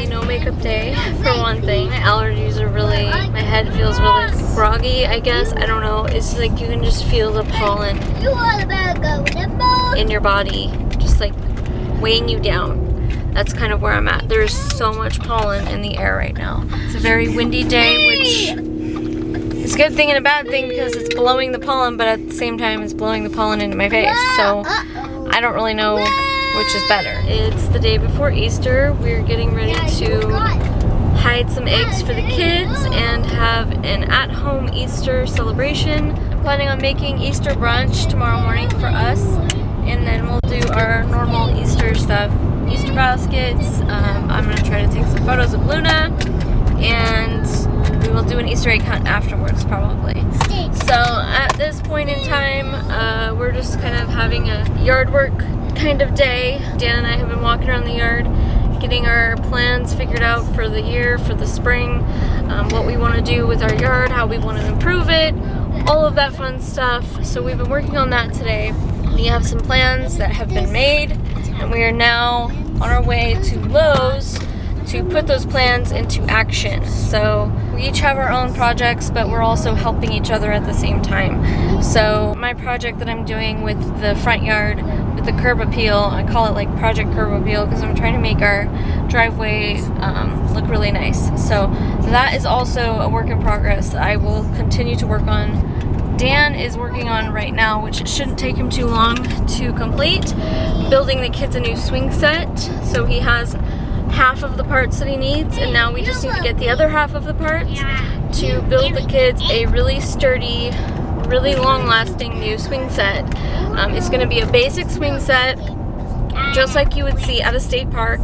definitely no makeup day for one thing. My allergies are really, my head feels really groggy, I guess. I don't know. It's like you can just feel the pollen in your body, just like weighing you down. That's kind of where I'm at. There's so much pollen in the air right now. It's a very windy day, which is a good thing and a bad thing because it's blowing the pollen, but at the same time it's blowing the pollen into my face. So I don't really know which is better. It's the day before Easter. We're getting ready to hide some eggs for the kids and have an at-home Easter celebration. I'm planning on making Easter brunch tomorrow morning for us, and then we'll do our normal Easter stuff. Easter baskets. I'm going to try to take some photos of Luna, and we will do an Easter egg hunt afterwards probably. So at this point in time, we're just kind of having a yard work kind of day. Dan and I have been walking around the yard, getting our plans figured out for the year, for the spring, what we want to do with our yard, how we want to improve it, all of that fun stuff. So we've been working on that today. We have some plans that have been made, and we are now on our way to Lowe's to put those plans into action. So we each have our own projects, but we're also helping each other at the same time. So my project that I'm doing with the front yard, with the curb appeal, I call it like Project Curb Appeal because I'm trying to make our driveway look really nice. So that is also a work in progress. I will continue to work on. Dan is working on right now, which it shouldn't take him too long to complete, building the kids a new swing set. So he has half of the parts that he needs, and now we just need to get the other half of the parts to build the kids a really sturdy, really long-lasting new swing set. It's going to be a basic swing set, just like you would see at a state park.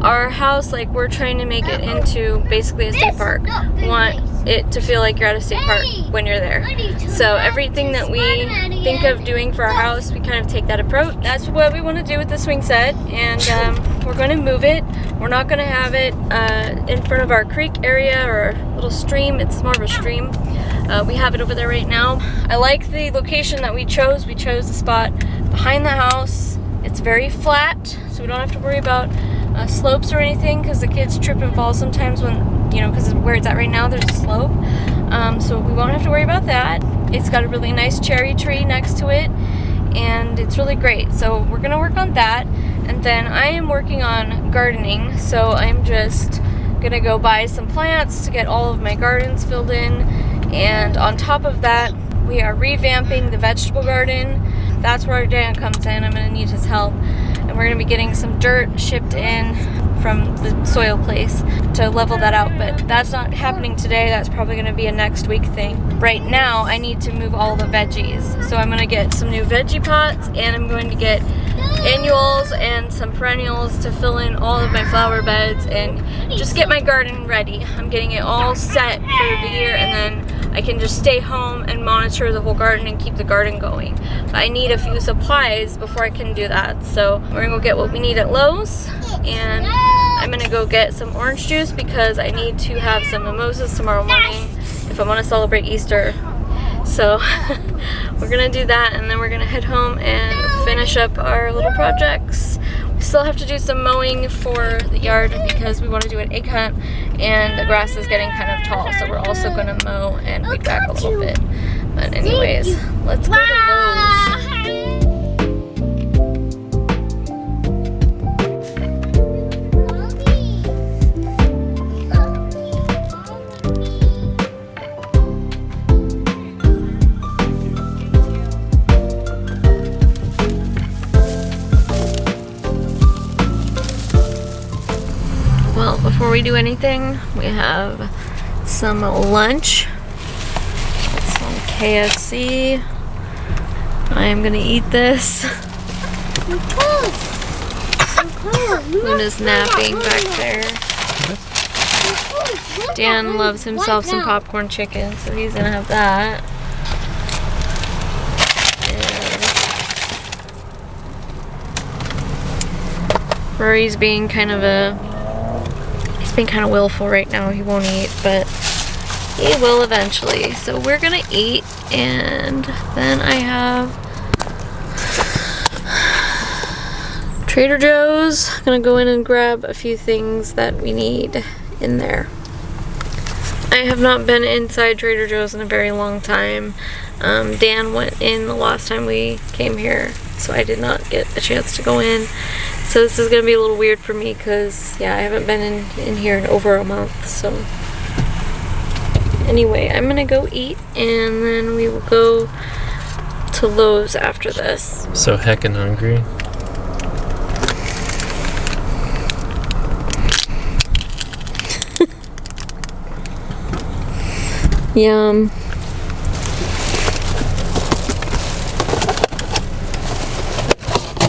Our house, like, we're trying to make it into basically a state park. We want it to feel like you're at a state park when you're there. So everything that we think of doing for our house, we kind of take that approach. That's what we want to do with the swing set, and we're going to move it. We're not going to have it in front of our creek area or little stream. It's more of a stream. We have it over there right now. I like the location that we chose. We chose the spot behind the house. It's very flat, so we don't have to worry about slopes or anything, because the kids trip and fall sometimes when, you know, because where it's at right now there's a slope. So we won't have to worry about that. It's got a really nice cherry tree next to it, and it's really great. So we're gonna work on that, and then I am working on gardening. So I'm just gonna go buy some plants to get all of my gardens filled in, and on top of that we are revamping the vegetable garden. That's where Dan comes in. I'm gonna need his help, and we're gonna be getting some dirt shipped in from the soil place to level that out, but that's not happening today. That's probably gonna be a next week thing. Right now I need to move all the veggies, so I'm gonna get some new veggie pots, and I'm going to get annuals and some perennials to fill in all of my flower beds and just get my garden ready. I'm getting it all set for the year, and then I can just stay home and monitor the whole garden and keep the garden going. But I need a few supplies before I can do that. So we're gonna go get what we need at Lowe's, and I'm gonna go get some orange juice because I need to have some mimosas tomorrow morning if I want to celebrate Easter. So we're gonna do that, and then we're gonna head home and finish up our little projects. We still have to do some mowing for the yard because we want to do an egg hunt, and the grass is getting kind of tall, so we're also gonna mow and weed back a little bit. But anyways, let's go to Lowe's. Before we do anything, we have some lunch. Some KFC. I am gonna eat this. Luna's napping back there. Dan loves himself some popcorn chicken, so he's gonna have that. And Rory's being kind of willful right now. He won't eat, but he will eventually. So we're gonna eat, and then I have Trader Joe's. Gonna go in and grab a few things that we need in there. I have not been inside Trader Joe's in a very long time. Dan went in the last time we came here, so I did not get a chance to go in. So this is gonna be a little weird for me because, yeah, I haven't been in here in over a month, so. Anyway, I'm gonna go eat and then we will go to Lowe's after this. So heckin' hungry. Yum.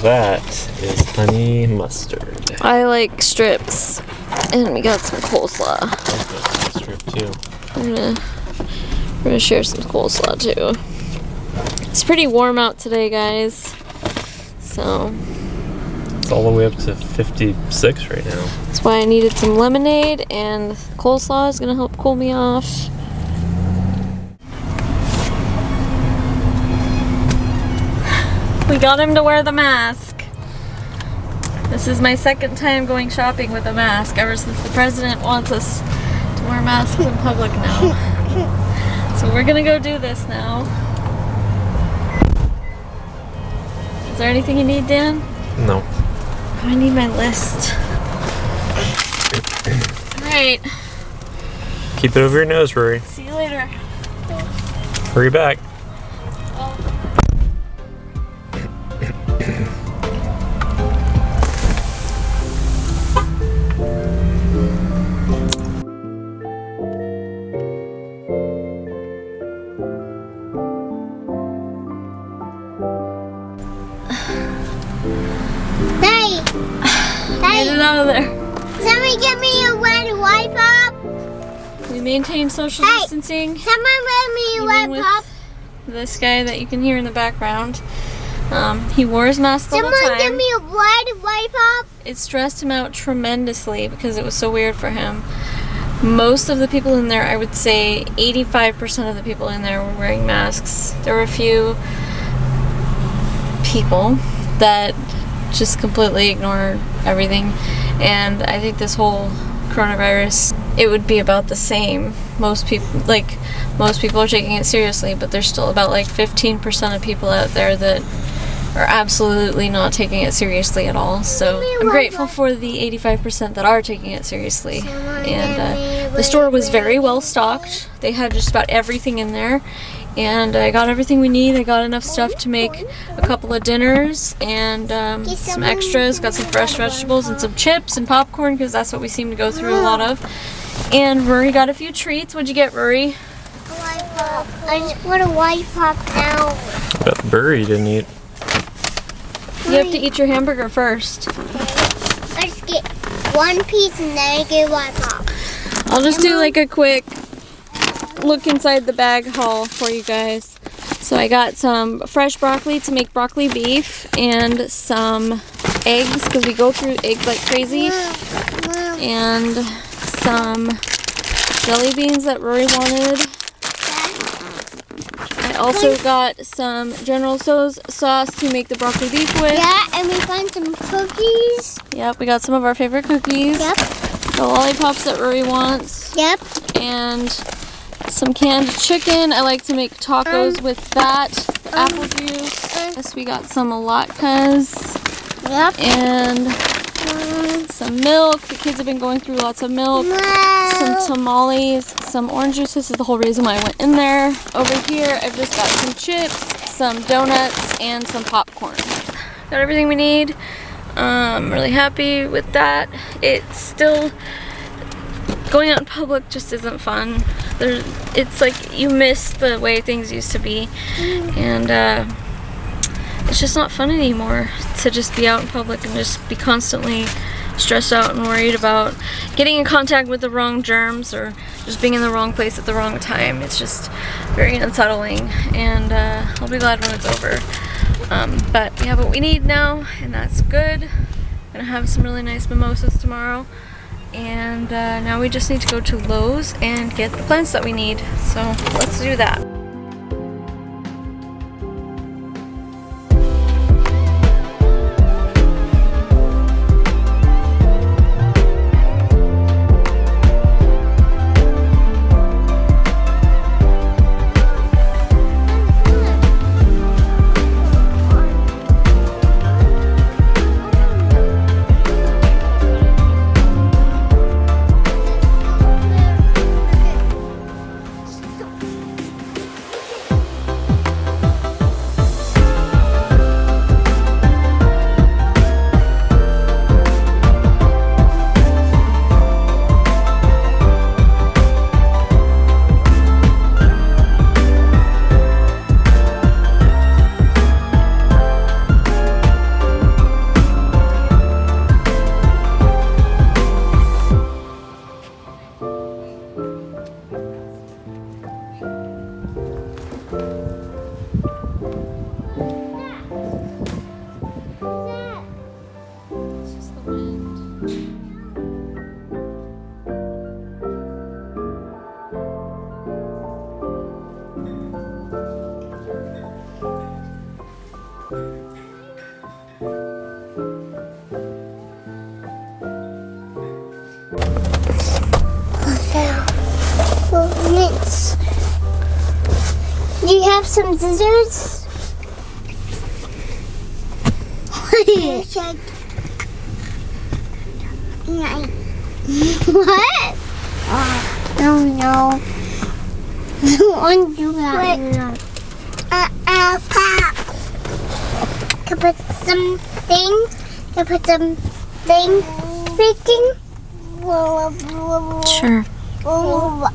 That is honey mustard. I like strips, and we got some coleslaw. Strip too. We're gonna share some coleslaw too. It's pretty warm out today, guys. So it's all the way up to 56 right now. That's why I needed some lemonade, and coleslaw is gonna help cool me off. We got him to wear the mask. This is my second time going shopping with a mask ever since the president wants us to wear masks in public now. So we're gonna go do this now. Is there anything you need, Dan? No. Oh, I need my list. Alright. Keep it over your nose, Rory. See you later. Hurry back. Get it out of there. Somebody get me a wet wipe up. We maintain social distancing. Someone get me a wet pop. This guy that you can hear in the background. He wore his mask the whole time. Someone get me a wet wipe up. It stressed him out tremendously because it was so weird for him. Most of the people in there, I would say 85% of the people in there were wearing masks. There were a few people that just completely ignore everything, and I think this whole coronavirus, it would be about the same. Most people are taking it seriously, but there's still about like 15% of people out there that are absolutely not taking it seriously at all. So I'm grateful for the 85% that are taking it seriously. And the store was very well stocked. They had just about everything in there. And I got everything we need. I got enough stuff to make a couple of dinners and some extras. Got some fresh vegetables and some chips and popcorn because that's what we seem to go through a lot of. And Rory got a few treats. What'd you get, Rory? A wipe pop. I just want a wipe pop now. But the burger you didn't eat. You have to eat your hamburger first. I just get one piece and then I get a wipe pop. I'll just do like a quick look inside the bag haul for you guys. So I got some fresh broccoli to make broccoli beef and some eggs because we go through eggs like crazy, and some jelly beans that Rory wanted. I also got some General Tso's sauce to make the broccoli beef with. Yeah, and we found some cookies. Yep, we got some of our favorite cookies. Yep. The lollipops that Rory wants. Yep. And some canned chicken. I like to make tacos with that. The apple juice. Yes, we got some latkes. Yep. And some milk. The kids have been going through lots of milk. Some tamales. Some orange juice. This is the whole reason why I went in there. Over here, I've just got some chips, some donuts, and some popcorn. Got everything we need. I'm really happy with that. It's still, going out in public just isn't fun. It's like you miss the way things used to be, and it's just not fun anymore to just be out in public and just be constantly stressed out and worried about getting in contact with the wrong germs or just being in the wrong place at the wrong time. It's just very unsettling, and I'll be glad when it's over. But we have what we need now, and that's good. I'm gonna have some really nice mimosas tomorrow, and now we just need to go to Lowe's and get the plants that we need. So let's do that. It's, do you have some scissors? What? Oh no. I don't want to do that. Pop. Can put some things? Can put some things freaking? Sure. Ow!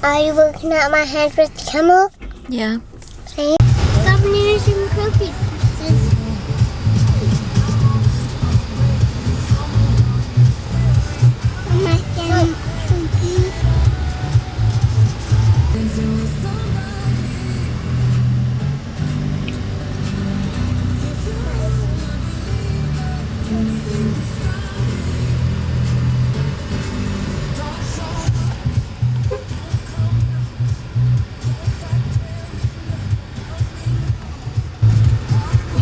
Are you looking at my hand with the camera? Yeah. Okay. Stop near some cookie pieces.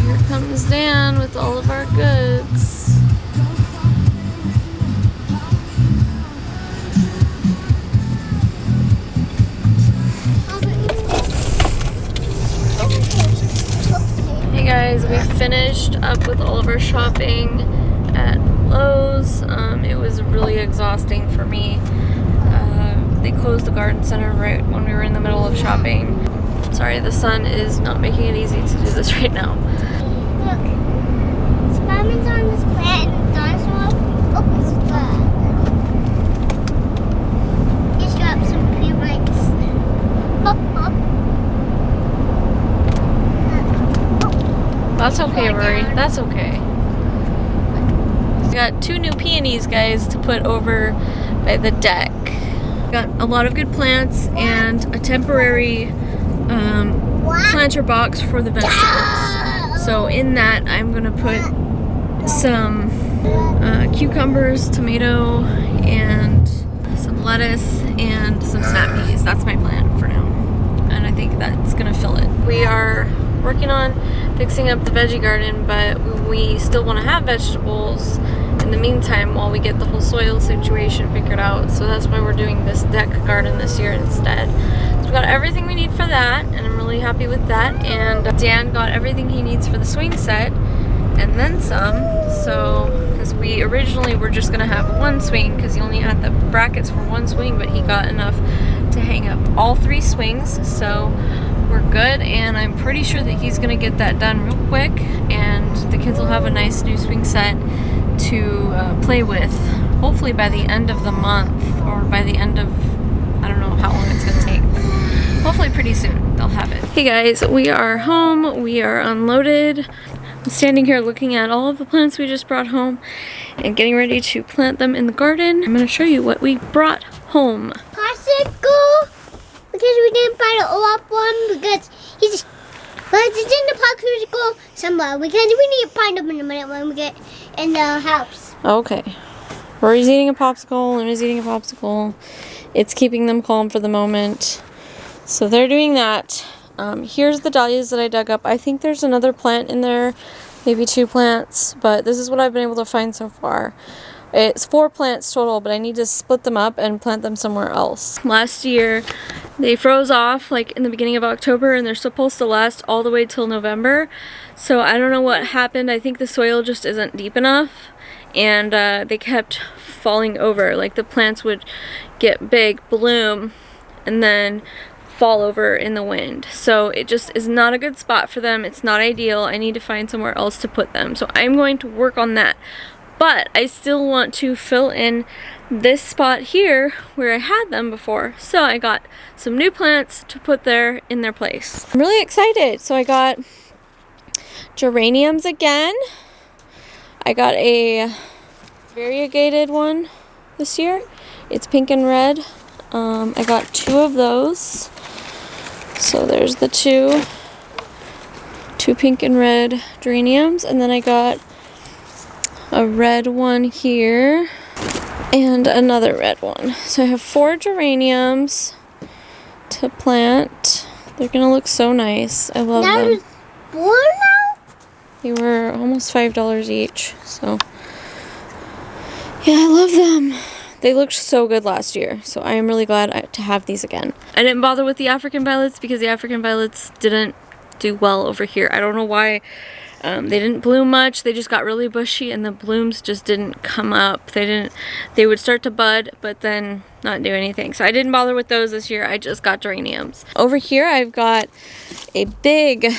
Here comes Dan with all of our goods. Hey guys, we finished up with all of our shopping at Lowe's. It was really exhausting for me. They closed the garden center right when we were in the middle of shopping. Sorry, the sun is not making it easy to do this right now. Look, Spiderman's on this plant and the dinosaur. Oh, it's bad. He's dropped some peanuts. That's okay, Rory. That's okay. We got 2 new peonies, guys, to put over by the deck. Got a lot of good plants and a temporary planter box for the vegetables. So in that, I'm gonna put some cucumbers, tomato, and some lettuce and some snap peas. That's my plan for now, and I think that's gonna fill it. We are working on fixing up the veggie garden, but we still want to have vegetables in the meantime while we get the whole soil situation figured out. So that's why we're doing this deck garden this year instead. So we got everything we need for that, and I'm really happy with that. And Dan got everything he needs for the swing set and then some. So because we originally were just gonna have 1 swing because he only had the brackets for 1 swing, but he got enough to hang up all 3 swings. So we're good, and I'm pretty sure that he's gonna get that done real quick, and the kids will have a nice new swing set to play with, hopefully by the end of the month, or by the end of, I don't know how long it's gonna take. Hopefully pretty soon they'll have it. Hey guys, we are home. We are unloaded. I'm standing here looking at all of the plants we just brought home and getting ready to plant them in the garden. I'm gonna show you what we brought home. Popsicle, because we didn't buy the all-up one because it's in the popsicle somewhere. We need to find them in a minute when we get in the house. Okay. Rory's eating a popsicle, Luna's eating a popsicle. It's keeping them calm for the moment. So they're doing that. Here's the dahlias that I dug up. I think there's another plant in there, maybe 2 plants, but this is what I've been able to find so far. It's 4 plants total, but I need to split them up and plant them somewhere else. Last year, they froze off like in the beginning of October, and they're supposed to last all the way till November. So I don't know what happened. I think the soil just isn't deep enough, and they kept falling over. Like the plants would get big, bloom, and then fall over in the wind. So it just is not a good spot for them. It's not ideal. I need to find somewhere else to put them. So I'm going to work on that. But I still want to fill in this spot here where I had them before. So I got some new plants to put there in their place. I'm really excited. So I got geraniums again. I got a variegated one this year. It's pink and red. I got 2 of those. So there's the 2 pink and red geraniums. And then I got a red one here, and another red one. So I have 4 geraniums to plant. They're gonna look so nice. I love them. 4 now? They were almost $5 each, so yeah, I love them. They looked so good last year, so I am really glad to have these again. I didn't bother with the African violets because the African violets didn't do well over here. I don't know why. They didn't bloom much. They just got really bushy and the blooms just didn't come up. They would start to bud, but then not do anything. So I didn't bother with those this year. I just got geraniums. Over here, I've got a big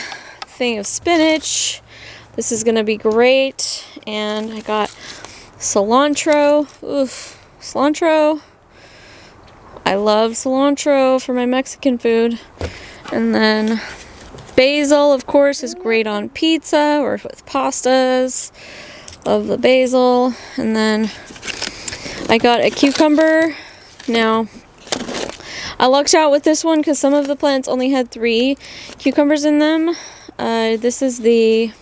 thing of spinach. This is gonna be great. And I got cilantro. Oof, cilantro. I love cilantro for my Mexican food. And then basil, of course, is great on pizza or with pastas. Love the basil. And then I got a cucumber. Now, I lucked out with this one because some of the plants only had 3 cucumbers in them. This is the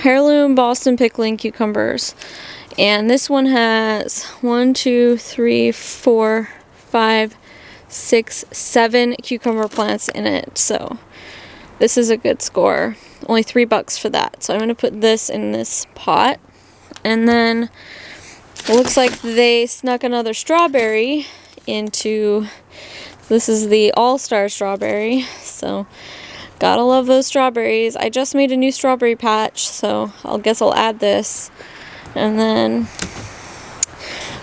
heirloom Boston pickling cucumbers. And this one has 1, 2, 3, 4, 5, 6, 7 cucumber plants in it. So this is a good score. Only $3 for that. So I'm going to put this in this pot. And then it looks like they snuck another strawberry into, this is the all-star strawberry. So gotta love those strawberries. I just made a new strawberry patch, so I guess I'll add this. And then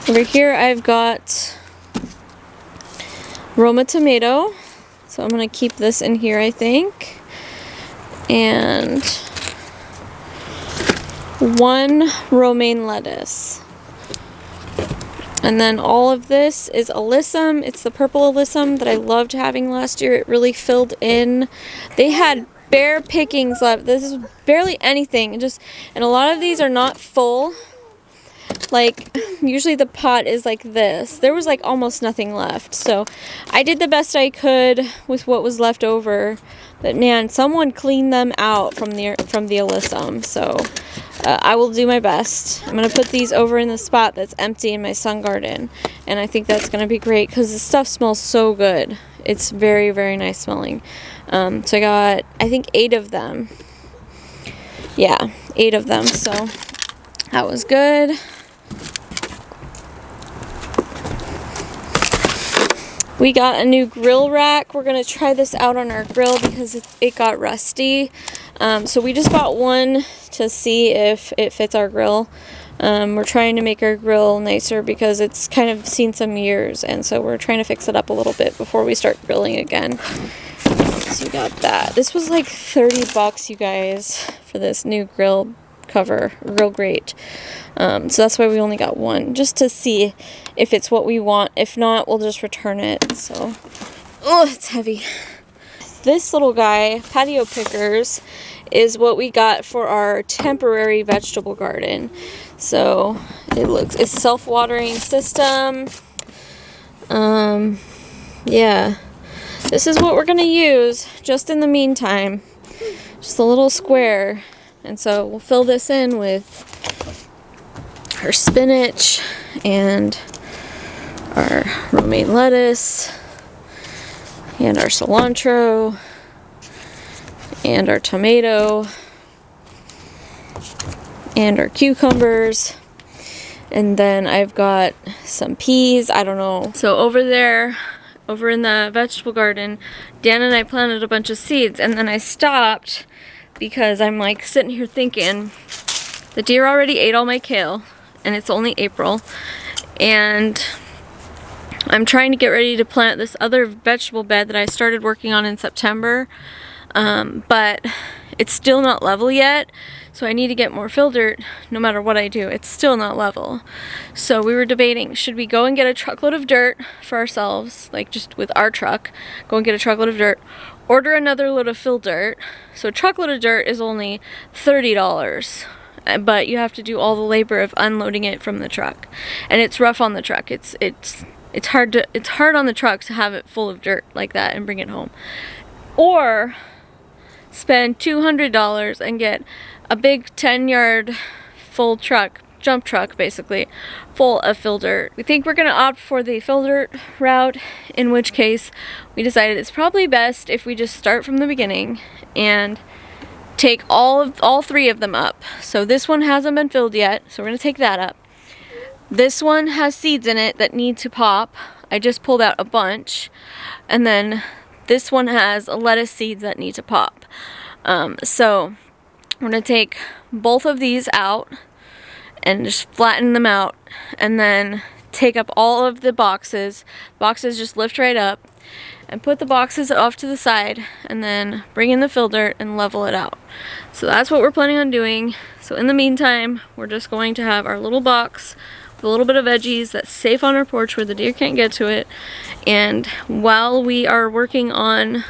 over here I've got Roma tomato. So I'm gonna keep this in here, I think. And 1 romaine lettuce. And then all of this is alyssum. It's the purple alyssum that I loved having last year. It really filled in. They had bare pickings left. This is barely anything. And a lot of these are not full. Like, usually the pot is like this. There was like almost nothing left. So I did the best I could with what was left over. But man, someone cleaned them out from the alyssum. So I will do my best. I'm going to put these over in the spot that's empty in my sun garden. And I think that's going to be great because the stuff smells so good. It's very, very nice smelling. So I got, I think, 8 of them. Yeah, 8 of them. So that was good. We got a new grill rack. We're going to try this out on our grill because it got rusty. So we just bought one to see if it fits our grill. We're trying to make our grill nicer because it's kind of seen some years, and so we're trying to fix it up a little bit before we start grilling again. So we got that. This was like $30, you guys, for this new grill cover, grill grate. So that's why we only got one, just to see if it's what we want. If not, we'll just return it. So, oh, it's heavy. This little guy, patio pickers, is what we got for our temporary vegetable garden. So it's self-watering system. Yeah, this is what we're gonna use just in the meantime. Just a little square. And so we'll fill this in with our spinach and our romaine lettuce and our cilantro and our tomato and our cucumbers. And then I've got some peas, I don't know. So over there, over in the vegetable garden, Dan and I planted a bunch of seeds, and then I stopped because I'm like sitting here thinking, the deer already ate all my kale, and it's only April, and I'm trying to get ready to plant this other vegetable bed that I started working on in September, but it's still not level yet, so I need to get more fill dirt. No matter what I do, it's still not level. So we were debating, should we go and get a truckload of dirt for ourselves, like just with our truck, go and get a truckload of dirt, order another load of fill dirt. So a truckload of dirt is only $30, but you have to do all the labor of unloading it from the truck, and it's rough on the truck. It's hard on the truck to have it full of dirt like that and bring it home. Or spend $200 and get a big 10-yard full truck, jump truck basically, full of fill dirt. We think we're gonna opt for the fill dirt route, in which case we decided it's probably best if we just start from the beginning and take all 3 of them up. So this one hasn't been filled yet, so we're gonna take that up. This one has seeds in it that need to pop. I just pulled out a bunch. And then this one has lettuce seeds that need to pop. So we're gonna take both of these out and just flatten them out, and then take up all of the boxes. Boxes just lift right up, and put the boxes off to the side, and then bring in the fill dirt and level it out. So that's what we're planning on doing. So in the meantime, we're just going to have our little box with a little bit of veggies that's safe on our porch where the deer can't get to it. And while we are working on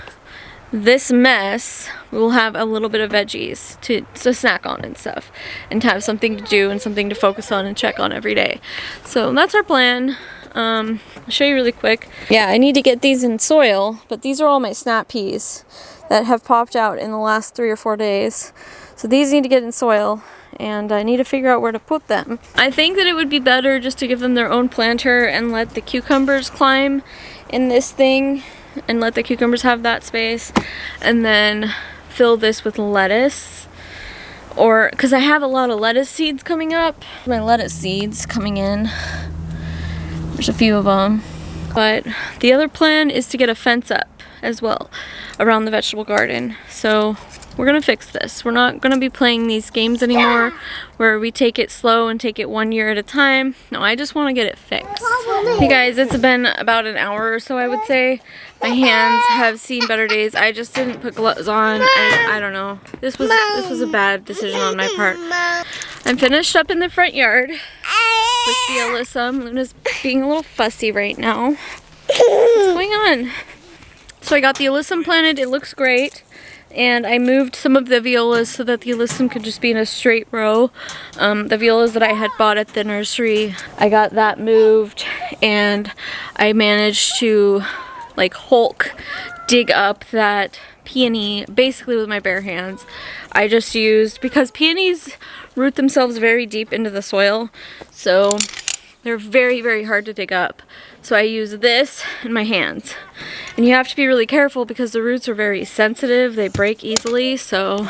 this mess, we will have a little bit of veggies to snack on and stuff, and to have something to do and something to focus on and check on every day. So that's our plan. I'll show you really quick. Yeah, I need to get these in soil, but these are all my snap peas that have popped out in the last 3 or 4 days. So these need to get in soil, and I need to figure out where to put them. I think that it would be better just to give them their own planter and let the cucumbers climb in this thing, and let the cucumbers have that space, and then fill this with lettuce. Or, because I have a lot of lettuce seeds coming up. My lettuce seeds coming in. There's a few of them. But the other plan is to get a fence up as well around the vegetable garden. So we're gonna fix this. We're not gonna be playing these games anymore where we take it slow and take it 1 year at a time. No, I just want to get it fixed. Hey guys, it's been about an hour or so, I would say. My hands have seen better days. I just didn't put gloves on, and I don't know. This was a bad decision on my part. I'm finished up in the front yard with the Alyssum. Luna's being a little fussy right now. What's going on? So I got the Alyssum planted. It looks great. And I moved some of the violas so that the Alyssum could just be in a straight row. The violas that I had bought at the nursery, I got that moved, and I managed to like Hulk dig up that peony basically with my bare hands. I just used, because peonies root themselves very deep into the soil, so they're very, very hard to dig up. So I use this in my hands. And you have to be really careful because the roots are very sensitive. They break easily. So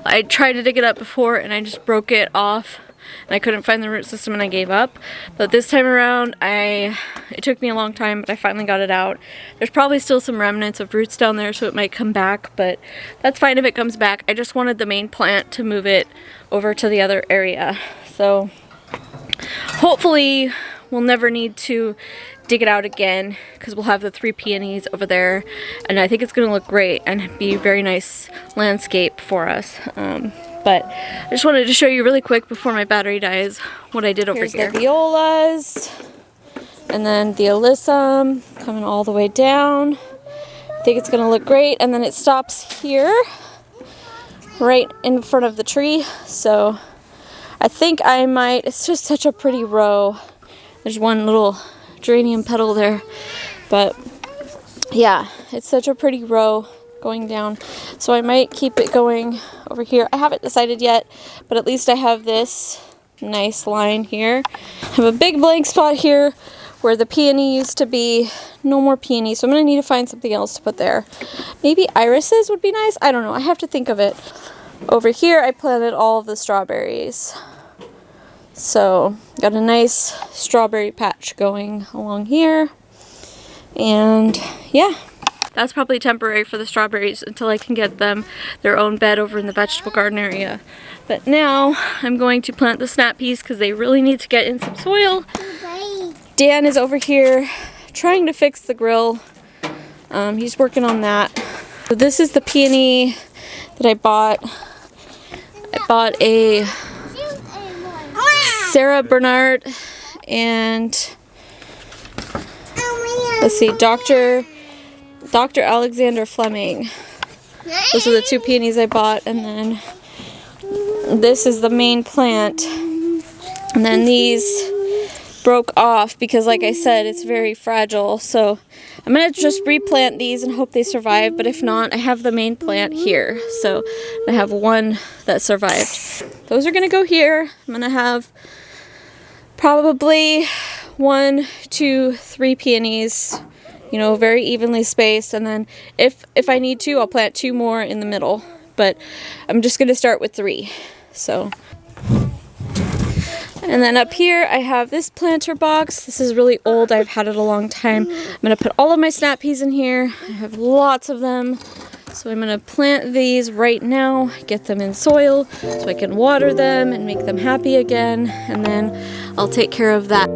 I tried to dig it up before and I just broke it off. And I couldn't find the root system and I gave up. But this time around, it took me a long time, but I finally got it out. There's probably still some remnants of roots down there, so it might come back. But that's fine if it comes back. I just wanted the main plant to move it over to the other area. So hopefully we'll never need to dig it out again, because we'll have the 3 peonies over there, and I think it's going to look great and be a very nice landscape for us. But I just wanted to show you really quick before my battery dies what I did over here. Here's the violas, and then the Alyssum coming all the way down. I think it's going to look great, and then it stops here right in front of the tree. So I think I might, it's just such a pretty row. There's one little geranium petal there, but yeah, it's such a pretty row going down. So I might keep it going over here. I haven't decided yet, but at least I have this nice line here. I have a big blank spot here where the peony used to be. No more peony, so I'm gonna need to find something else to put there. Maybe irises would be nice. I don't know, I have to think of it. Over here I planted all of the strawberries. So got a nice strawberry patch going along here, and yeah, that's probably temporary for the strawberries until I can get them their own bed over in the vegetable garden area. But now I'm going to plant the snap peas because they really need to get in some soil. Dan is over here trying to fix the grill. He's working on that. So this is the peony that I bought. I bought a Sarah Bernard and let's see, Dr. Alexander Fleming. Those are the 2 peonies I bought, and then this is the main plant, and then these broke off because, like I said, it's very fragile. So I'm gonna just replant these and hope they survive, but if not, I have the main plant here. So I have one that survived. Those are gonna go here. I'm gonna have probably 1, 2, 3 peonies, you know, very evenly spaced, and then if I need to, I'll plant 2 more in the middle, but I'm just gonna start with 3. So, and then up here I have this planter box. This is really old, I've had it a long time. I'm gonna put all of my snap peas in here. I have lots of them, so I'm gonna plant these right now, get them in soil so I can water them and make them happy again, and then I'll take care of that.